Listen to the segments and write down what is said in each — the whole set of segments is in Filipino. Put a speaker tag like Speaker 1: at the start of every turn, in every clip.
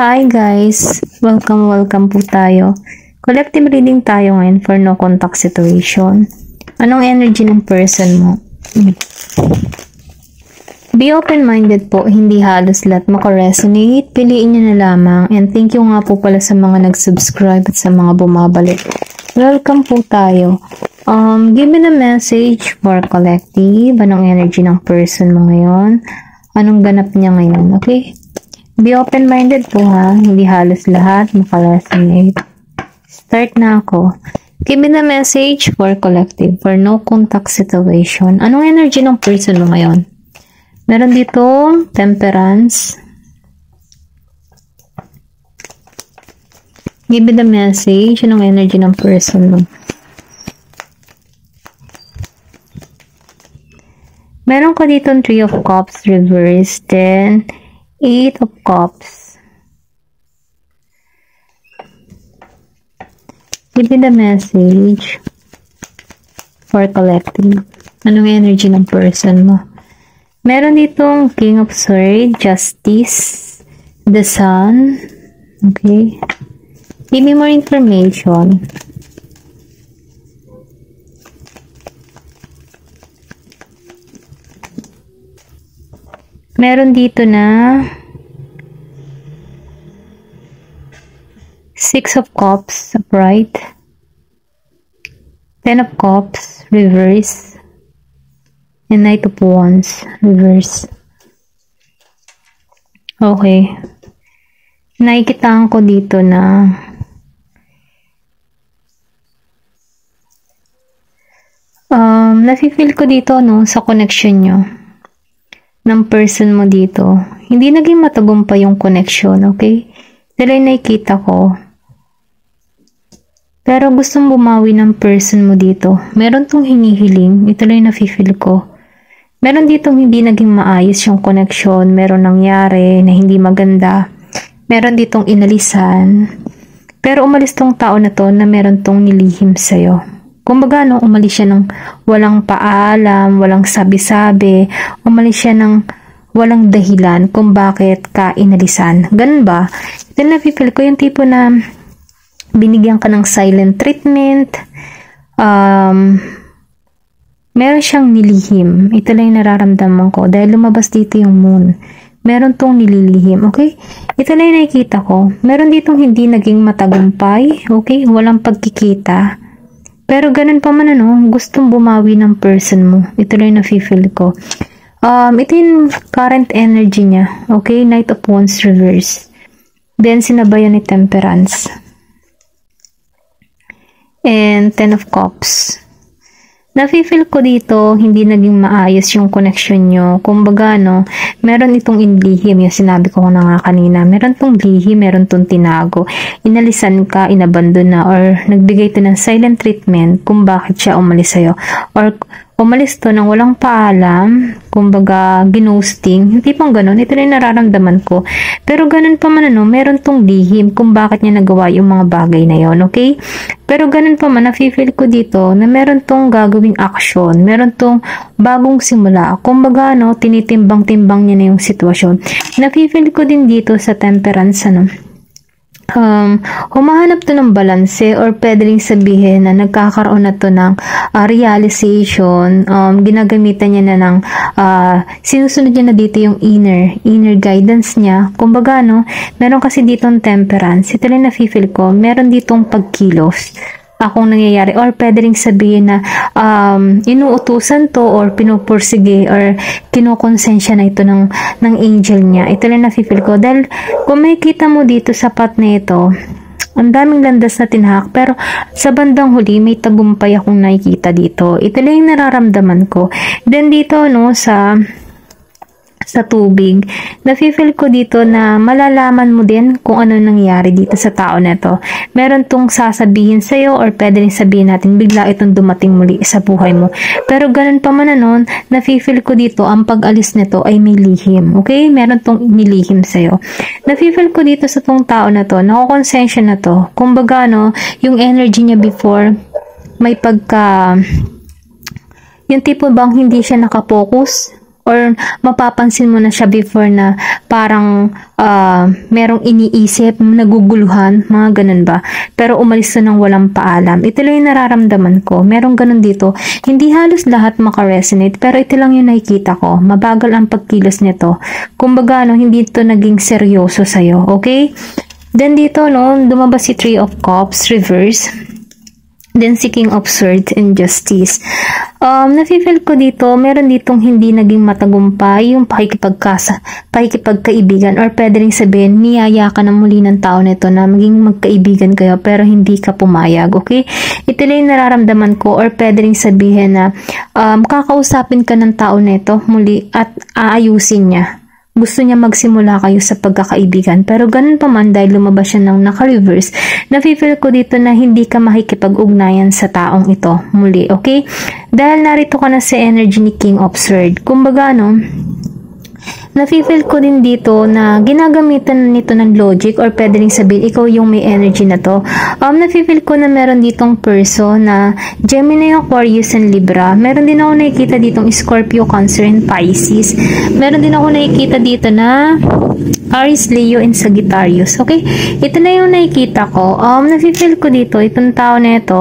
Speaker 1: Hi guys! Welcome po tayo. Collective reading tayo ngayon for no contact situation. Anong energy ng person mo? Be open-minded po, hindi halos lahat makaresonate. Piliin nyo na lamang. And thank you nga po pala sa mga nag-subscribe at sa mga bumabalik. Welcome po tayo. Give me the message for collective. Anong energy ng person mo ngayon? Anong ganap niya ngayon? Okay? Be open-minded po ha. Hindi halos lahat makaresonate. Start na ako. Give me the message for collective for no contact situation. Anong energy ng person mo ngayon? Meron dito temperance. Give me the message. Anong energy ng person mo? Meron ko dito 3 of cups reverse. Then 8 of cups. Give me the message for collective. Anong energy ng person mo? Meron ditong King of Swords, Justice, the Sun. Okay. Give me more information. Meron dito na 6 of Cups, upright. 10 of Cups, reverse. And Knight of Wands, reverse. Okay. Nakikitaan ko dito na nafe-feel ko dito no sa connection nyo ng person mo dito. Hindi naging matagumpay yung connection, okay? Dahil ay nakikita ko. Pero gustong bumawi ng person mo dito. Meron tong hinihiling. Ito lang yung nafe-feel ko. Meron ditong hindi naging maayos yung connection. Meron nangyari na hindi maganda. Meron ditong inalisan. Pero umalis tong tao na to na meron tong nilihim sa'yo. Kumbaga, no, umalis siya ng walang paalam, walang sabi-sabi, umalis siya ng walang dahilan kung bakit ka inalisan. Ganun ba? Ito na-feel ko yung tipo na binigyan ka ng silent treatment, meron siyang nilihim. Ito lang yung nararamdaman ko dahil lumabas dito yung moon. Meron tong nililihim, okay? Ito lang yung nakikita ko. Meron ditong hindi naging matagumpay, okay? Walang pagkikita. Pero ganun pa man ano, gustong bumawi ng person mo. Ito lang yung nafe-feel ko. Ito yung current energy niya. Okay, Knight of Wands reverse. Then sinabayan ni Temperance. And 10 of Cups. Nafe-feel ko dito, hindi naging maayos yung connection nyo. Kumbaga, no, meron itong inlihim, yung sinabi ko na nga kanina. Meron tong lihim, meron tong tinago. Inalisan ka, inabandon na, or nagbigay ito ng silent treatment kung bakit siya umalis sa'yo. Or umalis to nang walang paalam, kumbaga, ginhosting. Hindi pang ganun, ito na yung nararamdaman ko. Pero ganun pa man, ano, meron tong lihim kung bakit niya nagawa yung mga bagay na yon, okay? Pero ganun pa man, nafe-feel ko dito na meron tong gagawing action, meron tong bagong simula. Kumbaga, no, tinitimbang-timbang niya na yung sitwasyon. Nafe-feel ko din dito sa Temperance, ano, humahanap to ng balanse or pwede rin sabihin na nagkakaroon na to ng realization, ginagamitan niya na ng sinusunod niya na dito yung inner guidance niya. Kumbaga, no, meron kasi ditong temperance. Ito lang na-feel ko, meron ditong pagkilos akong nangyayari, or pwede rin sabihin na inuutusan to or pinupursige or kinukonsensya na ito ng angel niya. Ito lang na-feel ko dahil kung makikita mo dito sa part na ito, ang daming landas na tinahak, pero sa bandang huli may tagumpay akong nakikita dito. Ito lang yung nararamdaman ko. Then dito, no, sa tubig, nafe-feel ko dito na malalaman mo din kung ano nangyari dito sa tao na to. Meron tong sasabihin sa'yo or pwede rin sabihin natin bigla itong dumating muli sa buhay mo. Pero ganun pa man nun, nafe-feel ko dito ang pag-alis nito ay may lihim. Okay? Meron tong nilihim sa'yo. Nafe-feel ko dito sa tong tao na to, nakukonsensya na to. Kumbaga, no, yung energy niya before, may pagka, yung tipo bang hindi siya nakapokus or mapapansin mo na siya before na parang merong iniisip, naguguluhan, mga ganun ba. Pero umalis to ng walang paalam. Ito lang yung nararamdaman ko. Merong ganun dito. Hindi halos lahat makaresonate, pero ito lang yung nakikita ko. Mabagal ang pagkilos nito. Kumbaga, hindi ito naging seryoso sa'yo. Okay? Then dito, lumabas si Three of Cups, reverse. Then si King of Swords and Justice. Nafe-feel ko dito, meron ditong hindi naging matagumpay yung pakikipagkaibigan, or pwede rin sabihin, niyaya ka na muli ng tao nito na maging magkaibigan kayo pero hindi ka pumayag, okay? Ito lang yung nararamdaman ko, or pwede rin sabihin na kakausapin ka ng tao nito muli at aayusin niya. Gusto niya magsimula kayo sa pagkakaibigan. Pero ganun pa man, dahil lumabas siya ng naka-reverse, nafe-feel ko dito na hindi ka makikipag-ugnayan sa taong ito muli, okay? Dahil narito ka na sa energy ni King of Swords. Kumbaga, nafe-feel ko din dito na ginagamitan nito ng logic, or pwede rin sabihin, ikaw yung may energy na to. Nafe-feel ko na meron ditong person na Gemini, Aquarius, and Libra. Meron din ako nakikita ditong Scorpio, Cancer, and Pisces. Meron din ako nakikita dito na Aries, Leo, and Sagittarius. Okay? Ito na yung nakikita ko. Nafe-feel ko dito, itong tao na ito,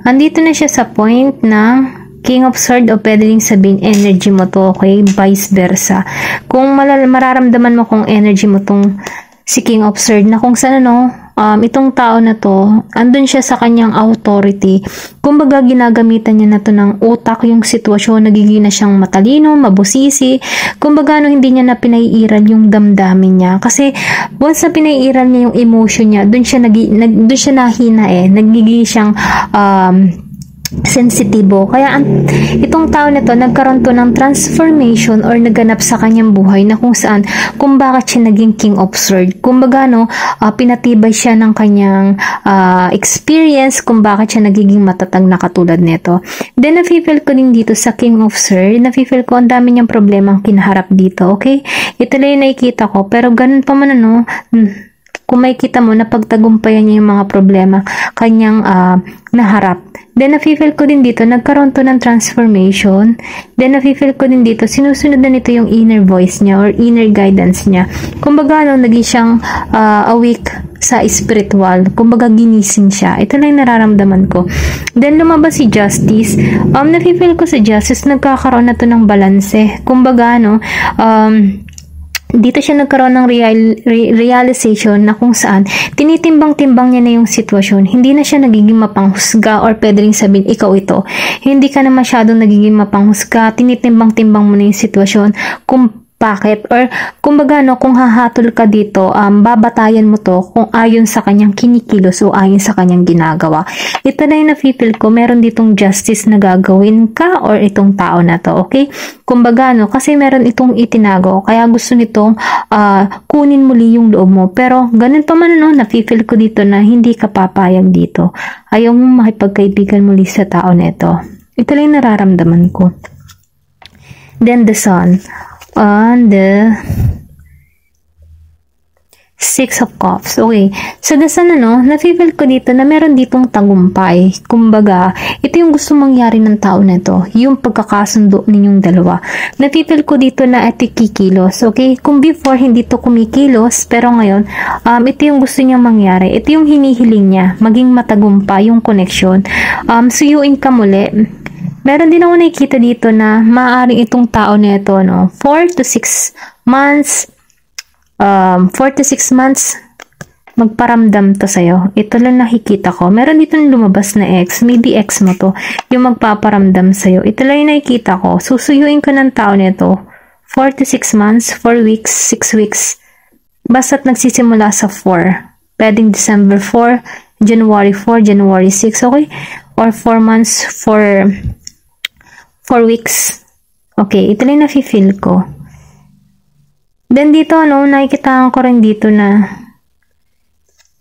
Speaker 1: andito na siya sa point na King of Swords, o pwede rin sabihin energy mo to, okay? Vice versa. Kung mararamdaman mo kung energy mo tong si King of Swords, na kung saan itong tao na to, andun siya sa kanyang authority. Kumbaga, ginagamitan niya na to ng utak yung sitwasyon, nagiging na siyang matalino, mabusisi. Kumbaga, hindi niya na pinaiiral yung damdamin niya. Kasi, once na pinaiiral niya yung emotion niya, dun siya nahina nagiging siyang sensitibo. Kaya itong tao na to, nagkaroon to ng transformation or naganap sa kanyang buhay na kung saan, kung bakit siya naging King of Swords. Kumbaga, pinatibay siya ng kanyang experience kung bakit siya nagiging matatag na katulad nito. Then, nafe-feel ko din dito sa King of Swords, nafe-feel ko ang dami niyang problemang kinaharap dito. Okay? Ito lang yung nakikita ko. Pero ganun pa man kung makikita mo na pagtagumpayan niya yung mga problema kanyang naharap. Then, nafe-feel ko din dito, nagkaroon to ng transformation. Then, nafe-feel ko din dito, sinusunod na nito yung inner voice niya or inner guidance niya. Kumbaga, naging siyang awake sa spiritual. Kumbaga, ginising siya. Ito lang yung nararamdaman ko. Then, lumabas si Justice. Nafe-feel ko sa Justice, nagkakaroon na to ng balanse. Kumbaga, dito siya nagkaroon ng realization na kung saan tinitimbang-timbang niya na yung sitwasyon. Hindi na siya nagiging mapanghusga, or pwede rin sabihin, ikaw ito. Hindi ka na masyadong nagiging mapanghusga. Tinitimbang-timbang mo na yung sitwasyon kung bakit, or kumbaga kung hahatol ka dito, babatayan mo to kung ayon sa kanyang kinikilos o ayon sa kanyang ginagawa. Ito na yung nafe-feel ko, meron ditong justice na gagawin ka or itong tao na to, okay? Kumbaga kasi meron itong itinago, kaya gusto nitong kunin muli yung loob mo. Pero ganun pa man nafe-feel ko dito na hindi ka papayag dito. Ayaw mong makipagkaibigan muli sa tao na ito. Ito lang yung nararamdaman ko. Then the Sun. On the Six of Cups. Okay. So, nafe-feel ko dito na meron ditong tagumpay. Kumbaga, ito yung gusto mangyari ng tao na ito. Yung pagkakasundo ninyong dalawa. Nafe-feel ko dito na ito kikilos. Okay? Kung before, hindi to kumikilos, pero ngayon, ito yung gusto niyang mangyari. Ito yung hinihiling niya. Maging matagumpay yung connection. Suyuin ka muli. Meron din ako nakikita dito na maaaring itong tao na ito, 4 to 6 months, 4 to 6 months, magparamdam to sa'yo. Ito lang nakikita ko. Meron dito lumabas na ex, maybe ex mo to, yung magpaparamdam sa'yo. Ito lang yung nakikita ko. Susuyuin ko ng tao na ito, 4 to 6 months, 4 weeks, 6 weeks. Basta't nagsisimula sa 4. Pwedeng December 4, January 4, January 6, okay? Or 4 months, 4 weeks. Okay, ito lang nafe-feel ko. Then dito, nakikita ko rin dito na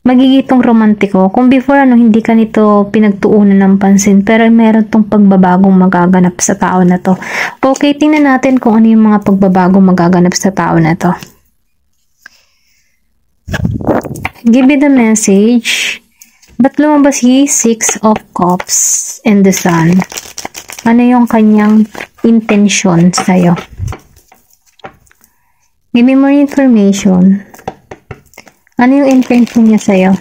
Speaker 1: magigitong romantiko. Kung before, hindi ka nito pinagtuunan ng pansin, pero meron tong pagbabagong magaganap sa tao na to. Okay, tingnan natin kung ano yung mga pagbabagong magaganap sa tao na to. Give me the message. Ba't lumabas si 6 of Cups and the Sun? Ano yung kanyang intention sa'yo. Give me more information. Ano yung intention niya sa'yo?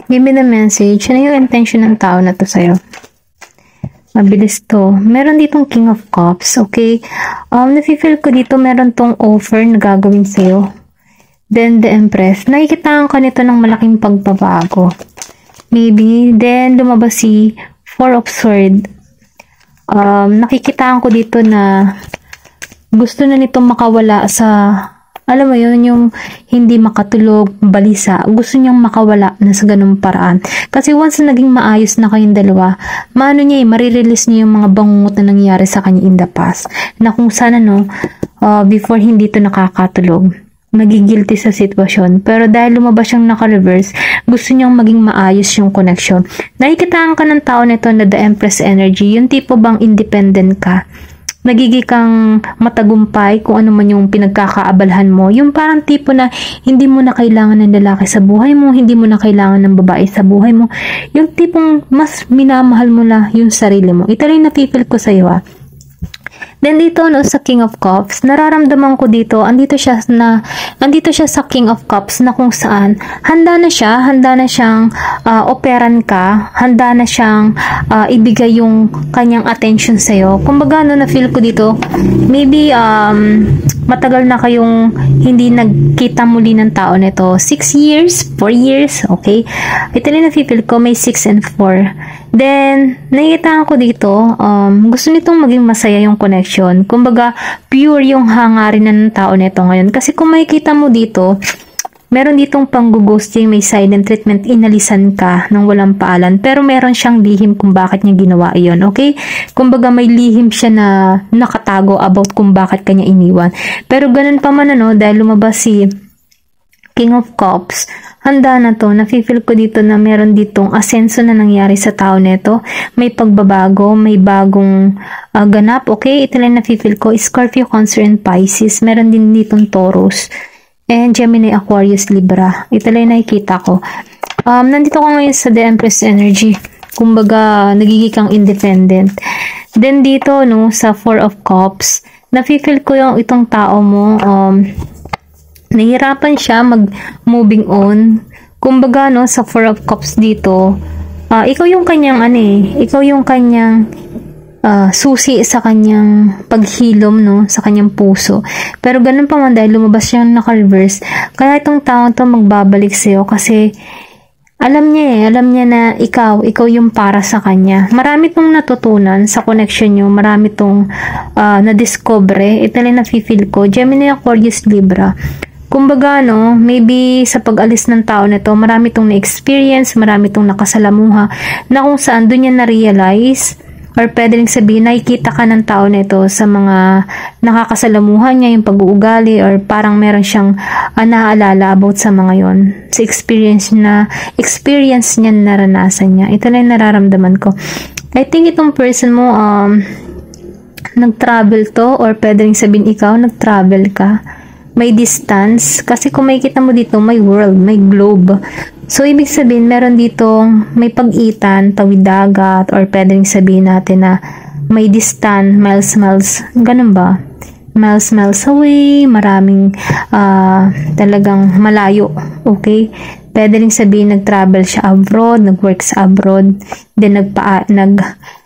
Speaker 1: Give me the message. Ano yung intention ng tao na to sa'yo? Mabilis to. Meron ditong King of Cups, okay? Nafe-feel ko dito meron tong offer na gagawin sa'yo. Then, the Empress. Nakikitaan ka nito ng malaking pagbabago. Maybe, then, lumabas si Four of Swords. Nakikitaan ko dito na gusto na nitong makawala sa... Alam mo yun, yung hindi makatulog, balisa. Gusto niyang makawala na sa ganung paraan. Kasi once na naging maayos na kayong dalawa, marirelease niya yung mga bangungot na nangyari sa kanya in the past. Na kung sana before hindi to nakakatulog, nagigilty sa sitwasyon. Pero dahil lumabas siyang naka-reverse, gusto niyang maging maayos yung connection. Nakikitaan ka ng tao nito na the Empress energy, yung tipo bang independent ka. Nagiging kang matagumpay kung ano man yung pinagkakaabalahan mo. Yung parang tipo na hindi mo na kailangan ng lalaki sa buhay mo, hindi mo na kailangan ng babae sa buhay mo. Yung tipong mas minamahal mo na yung sarili mo. Ito rin napipil ko sa'yo Then dito sa King of Cups, nararamdaman ko dito, andito siya sa King of Cups na kung saan handa na siyang operan ka, handa na siyang ibigay yung kanyang attention sa'yo. Kumbaga na-feel ko dito, maybe matagal na kayong hindi nagkita muli ng tao nito. 6 years, 4 years, okay? Ito rin na-feel ko, may 6 and 4. Then, nakikita ko dito, gusto nitong maging masaya yung connection. Kumbaga, pure yung hangarin ng tao nito ngayon. Kasi kung makikita mo dito, meron ditong pang-ghosting, may silent treatment, inalisan ka ng walang paalan. Pero meron siyang lihim kung bakit niya ginawa iyon, okay? Kumbaga, may lihim siya na nakatago about kung bakit kanya iniwan. Pero ganun pa man dahil lumabas si King of Cups, handa na to. Nafe-feel ko dito na meron ditong asenso na nangyari sa tao neto. May pagbabago, may bagong ganap. Okay, ito lang nafe-feel ko. Scorpio, Cancer, and Pisces. Meron din ditong Taurus. And Gemini, Aquarius, Libra. Ito lang nakikita ko. Nandito ko ngayon sa The Empress energy. Kumbaga, nagiging kang independent. Then dito, sa Four of Cups, nafe-feel ko yung itong tao mo, nahihirapan siya mag-moving on. Kumbaga, sa Four of Cups dito, ikaw yung kanyang, ikaw yung kanyang susi sa kanyang paghilom, sa kanyang puso. Pero ganun pa man dahil lumabas siyang naka-reverse, kaya itong tao to magbabalik sa'yo kasi alam niya na ikaw yung para sa kanya. Marami tong natutunan sa connection nyo, marami tong na-discover. Ito lang na-feel ko. Gemini, Aquarius, Libra. Kumbaga, maybe sa pag-alis ng tao na to, marami tong na-experience, marami tong nakasalamuha, na kung saan doon niya na-realize, or pwede rin sabihin, nakikita ka ng tao na ito sa mga nakakasalamuhan niya, yung pag-uugali, or parang meron siyang naaalala about sa mga yon, sa experience niya, naranasan niya. Ito lang nararamdaman ko. I think itong person mo, nag-travel to, or pwede rin sabihin ikaw, nag-travel ka. May distance, kasi kung makikita mo dito, may world, may globe. So, ibig sabihin, meron dito, may pag-itan, tawid dagat, or pwedeng sabihin natin na may distance, miles, ganun ba? Miles away, maraming talagang malayo, okay? Pwede rin sabihin, nag-travel siya abroad, nag-work sa abroad, then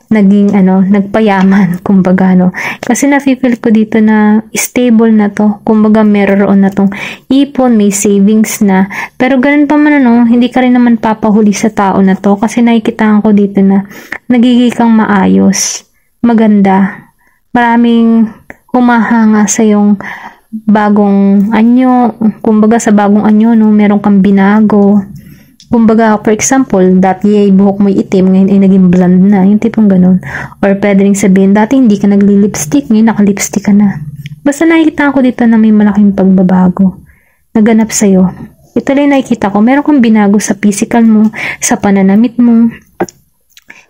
Speaker 1: nagpayaman, kumbaga, Kasi nafe-feel ko dito na stable na to. Kumbaga, meron na tong ipon, may savings na. Pero ganun pa man, hindi ka rin naman papahuli sa tao na to. Kasi nakikita ko dito na nagiging kang maayos, maganda. Maraming humahanga sa yung bagong anyo. Kumbaga, sa bagong anyo, meron kang binago. Kumbaga, for example, dati buhok mo itim, ngayon ay naging blonde na, yung tipong ganun. Or pwede rin sabihin, dati hindi ka nagli-lipstick, ngayon naka-lipstick ka na. Basta nakikita ko dito na may malaking pagbabago. Naganap sa'yo. Ito lang nakikita ko, meron kang binago sa physical mo, sa pananamit mo.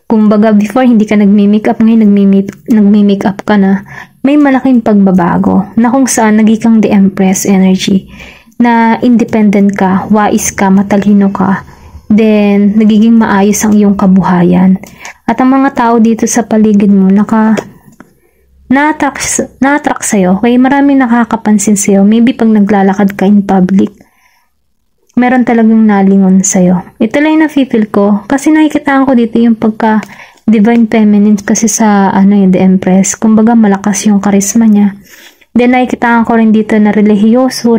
Speaker 1: Kumbaga, before hindi ka nagmi-makeup, ngayon nagmi-makeup ka na. may malaking pagbabago na kung saan naging kang the Empress energy na independent ka, wais ka, matalino ka, then nagiging maayos ang iyong kabuhayan. At ang mga tao dito sa paligid mo na-attract sa'yo, kaya maraming nakakapansin sa'yo. Maybe pag naglalakad ka in public, meron talagang nalingon sa'yo. Ito lang yung na-feel ko, kasi nakikitaan ko dito yung pagka divine feminine kasi sa yung the Empress. Kumbaga malakas yung karisma niya. Then nakikitaan ko rin dito na religyosa.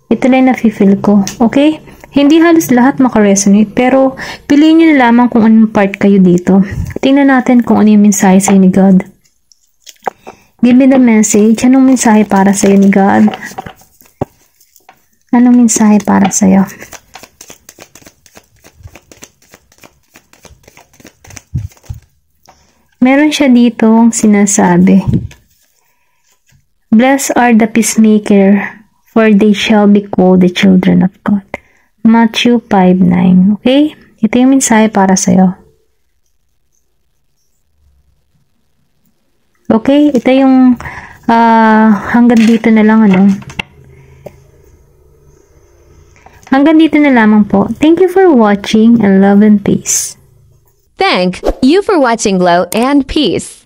Speaker 1: Ito lang yung na-feel ko. Okay? Hindi halos lahat makaresonate, pero piliin nyo na lamang kung anong part kayo dito. Tingnan natin kung ano yung mensahe sa'yo ni God. Give me the message. Anong mensahe para sa'yo ni God? Anong mensahe para sa'yo? Meron siya ditong sinasabi. Blessed are the peacemaker, for they shall be called the children of God. Matthew 5:9. Okay? Ito yung mensahe para sa'yo. Okay? Ito yung hanggang dito na lang Hanggang dito na lamang po. Thank you for watching and love and peace.
Speaker 2: Thank you for watching Glow and Peace.